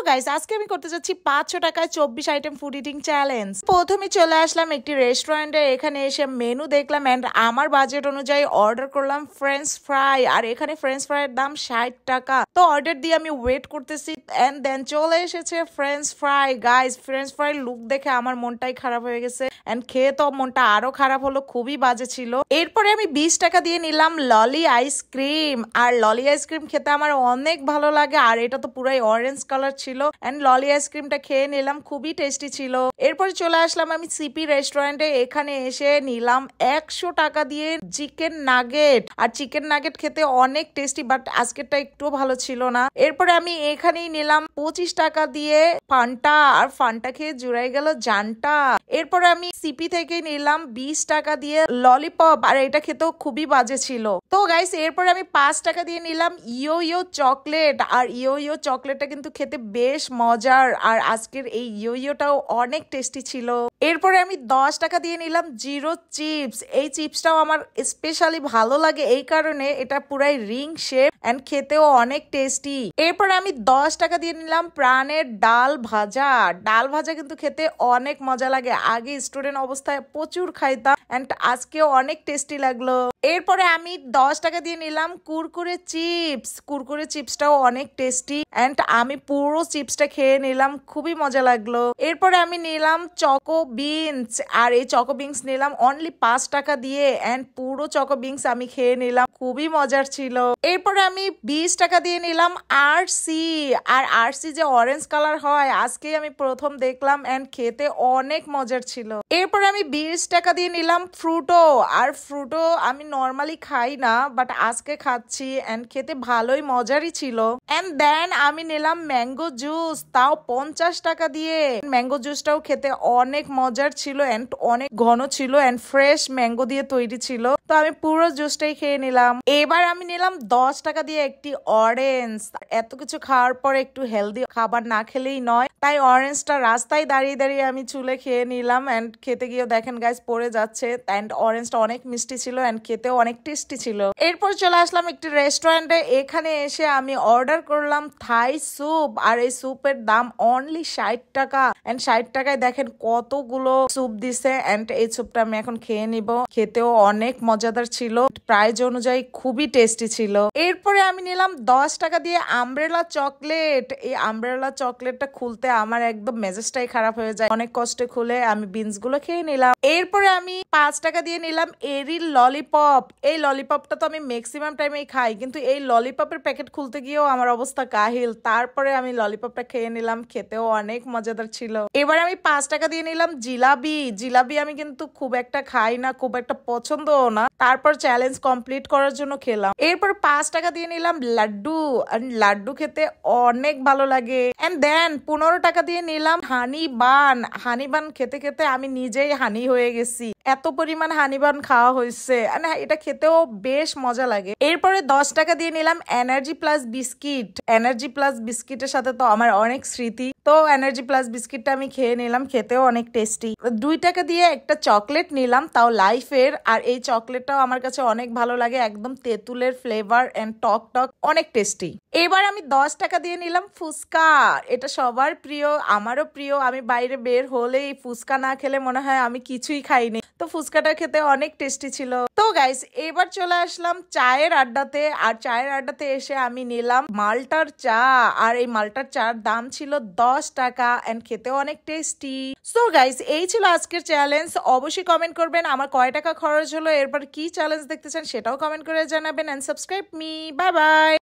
Guys আজকে আমি করতে যাচ্ছি 500 টাকায় 24 আইটেম ফুড ইটিং চ্যালেঞ্জ। প্রথমে চলে আসলাম একটি রেস্টুরেন্টে, এখানে এসে মেনু দেখলাম এন্ড আমার বাজেট অনুযায়ী অর্ডার করলাম ফ্রেঞ্চ ফ্রাই। আর এখানে ফ্রেঞ্চ ফ্রাইয়ের দাম 60 টাকা। তো অর্ডার দিয়ে আমি ওয়েট করতেছি এন্ড দেন চলে এসেছে French fry. Guys French fry look দেখে আমার মনটাই খারাপ হয়ে গেছে এন্ড খেয়ে তো মনটা আরো খারাপ হলো, খুবই বাজে ছিল। এরপরে আমি 20 টাকা দিয়ে নিলাম ললি আইসক্রিম। আর ললি আইসক্রিম খেতে আমার অনেক ভালো লাগে, আর এটা তো পুরাই অরেঞ্জ কালার ছিল এন্ড ললি আইসক্রিমটা খেয়ে নিলাম, খুবই টেস্টি ছিল। এরপর চলে আসলাম আমি সিপি রেস্টুরেন্টে, এখানে এসে নিলাম 100 টাকা দিয়ে চিকেন নাগেট। আর চিকেন নাগেট খেতে অনেক টেস্টি, বাট আজকেরটা একটু ভালো ছিল না। এরপরে আমি এখানেই নিলাম 25 টাকা দিয়ে ফান্টা, আর ফান্টা খেয়ে জুড়াই গেল জানটা। এরপরে আমি সিপি থেকে নিলাম 20 টাকা দিয়ে ললিপপ, আর এটা খেতেও খুবই বাজে ছিল। তো গাইস এরপরে আমি 5 টাকা দিয়ে নিলাম ইয়ো ইয়ো চকলেট। আর ইয়ো ইয়ো চকলেটটা কিন্তু খেতে বেশ মজার, আর আজকের এই ইয়ো ইয়োটাও অনেক টেস্টি ছিল। এরপরে আমি 10 টাকা দিয়ে নিলাম জিরো চিপস। এই চিপসটাও আমার স্পেশালি ভালো লাগে, এই কারণে এটা পুরাই রিং শেপ এন্ড খেতেও অনেক টেস্টি। এরপরে আমি 10 টাকা দিয়ে নিলাম প্রাণের ডাল ভাজা। ডাল ভাজা কিন্তু খেতে অনেক মজা লাগে, আগে স্টুডেন্ট অবস্থায় প্রচুর খাইতাম এন্ড আজকেও অনেক টেস্টি লাগলো। এরপরে আমি 10 টাকা দিয়ে নিলাম কুরকুরে চিপস। কুরকুরে চিপসটাও অনেক টেস্টি এন্ড আমি পুরো চিপসটা খেয়ে নিলাম, খুবই মজা লাগলো। এরপরে আমি নিলাম চকো বিনস, আর এই চকো বিনস নিলাম অনলি 5 টাকা দিয়ে এন্ড পুরো চকো বিনস আমি খেয়ে নিলাম, খুবই মজার ছিল। এরপরে আমি 20 টাকা দিয়ে নিলাম আরসি। আর আরসি যে অরেঞ্জ কালার হয় আজকে আমি প্রথম দেখলাম এন্ড খেতে অনেক মজার ছিল। এরপরে আমি 20 টাকা দিয়ে নিলাম ফ্রুটো। আর ফ্রুটো আমি নর্মালি খাই না, বাট আজকে খাচ্ছি এন্ড খেতে ভালোই মজারই ছিল। এন্ড দেন আমি নিলাম ম্যাঙ্গো জুস, তাও 50 টাকা দিয়ে। ম্যাঙ্গো জুসটাও খেতে অনেক মজার ছিল এন্ড অনেক ঘন ছিল এন্ড ফ্রেশ ম্যাঙ্গো দিয়ে তৈরি ছিল, তো আমি পুরো জুসটাই খেয়ে নিলাম। এবার আমি নিলাম 10 টাকা দিয়ে একটি অরেঞ্জ। এত কিছু খাওয়ার পর একটু হেলদি খাবার না খেলেই নয়, তাই অরেঞ্জটা রাস্তায় দাঁড়িয়ে দাঁড়িয়ে আমি চুলে খেয়ে নিলাম এন্ড খেতে গিয়ে দেখেন গাইস পড়ে যাচ্ছে এন্ড অরেঞ্জটা অনেক মিষ্টি ছিল এন্ড খেতেও অনেক টেস্টি ছিল। এরপর চলে আসলাম একটি রেস্টুরেন্টে, এখানে এসে আমি অর্ডার করলাম থাই স্যুপ। আর এই স্যুপের দাম অনলি 60 টাকা এন্ড 60 টাকায় দেখেন কতগুলো স্যুপ দিছে এন্ড এই স্যুপটা আমি এখন খেয়ে নিব। খেতেও অনেক মজাদার ছিল, প্রাইস অনুযায়ী খুবই টেস্টি ছিল। এরপরে আমি নিলাম 10 টাকা দিয়ে আমব্রেলা চকলেট। এই আমব্রেলা চকলেটটা খুলতে আমার একদম মেজাজটাই খারাপ হয়ে যায়, অনেক কষ্টে খুলে আমি বিনস গুলো খেয়ে নিলাম। এরপরে আমি 5 টাকা দিয়ে নিলাম এরির ললিপপ। এই ললিপপটা তো আমি ম্যাক্সিমাম টাইমেই খাই, কিন্তু এই ললিপপের প্যাকেট খুলতে গিয়েও আমার অবস্থা কাহিল। তারপরে আমি ললিপপটা খেয়ে নিলাম, খেতেও অনেক মজাদার ছিল। এবার আমি 5 টাকা দিয়ে নিলাম জিলাবি। জিলাবি আমি কিন্তু খুব একটা খাই না, খুব একটা পছন্দও না, তারপর চ্যালেঞ্জ কমপ্লিট করার জন্য খেলাম। এরপর 5 টাকা দিয়ে নিলাম লাড্ডু। লাড্ডু খেতে অনেক ভালো লাগে। এন্ড দেন 15 টাকা দিয়ে নিলাম হানি বান। হানি বান খেতে খেতে আমি নিজেই হানি হয়ে গেছি, এত পরিমাণ হানি বান খাওয়া হয়েছে, এটা খেতেও বেশ মজা লাগে। এরপরে 10 টাকা দিয়ে নিলাম energy plus biscuit. Energy plus বিস্কিটের সাথে তো আমার অনেক স্মৃতি, তো এনার্জি প্লাস বিস্কিটটা আমি খেয়ে নিলাম, খেতেও অনেক টেস্টি। 2 টাকা দিয়ে একটা চকলেট নিলাম, তাও লাইফের। আর এই চকলেটটাও আমার কাছে অনেক ভালো লাগে, একদম তেঁতুলের ফ্লেভার এন্ড টক টক, অনেক টেস্টি। এবার আমি 10 টাকা দিয়ে নিলাম ফুচকা। এটা সবার প্রিয়, আমারও প্রিয়। আমি বাইরে বের হলে এই ফুচকা না খেলে মনে হয় আমি কিছুই খাইনি, তো ফুচকাটা খেতে অনেক টেস্টি ছিল। তো গাইস এবার চলে আসলাম চায়ের আড্ডাতে। আর চায়ের আড্ডাতে এসে আমি নিলাম মাল্টার চা। আর এই মাল্টার চার দাম ছিল 10 টাকা এন্ড খেতেও অনেক টেস্টি। সো গাইস এই ছিল আজকের চ্যালেঞ্জ। অবশ্যই কমেন্ট করবেন আমার কয় টাকা খরচ হলো, এরপর কি চ্যালেঞ্জ দেখতে চান সেটাও কমেন্ট করে জানাবেন and subscribe me. Bye by.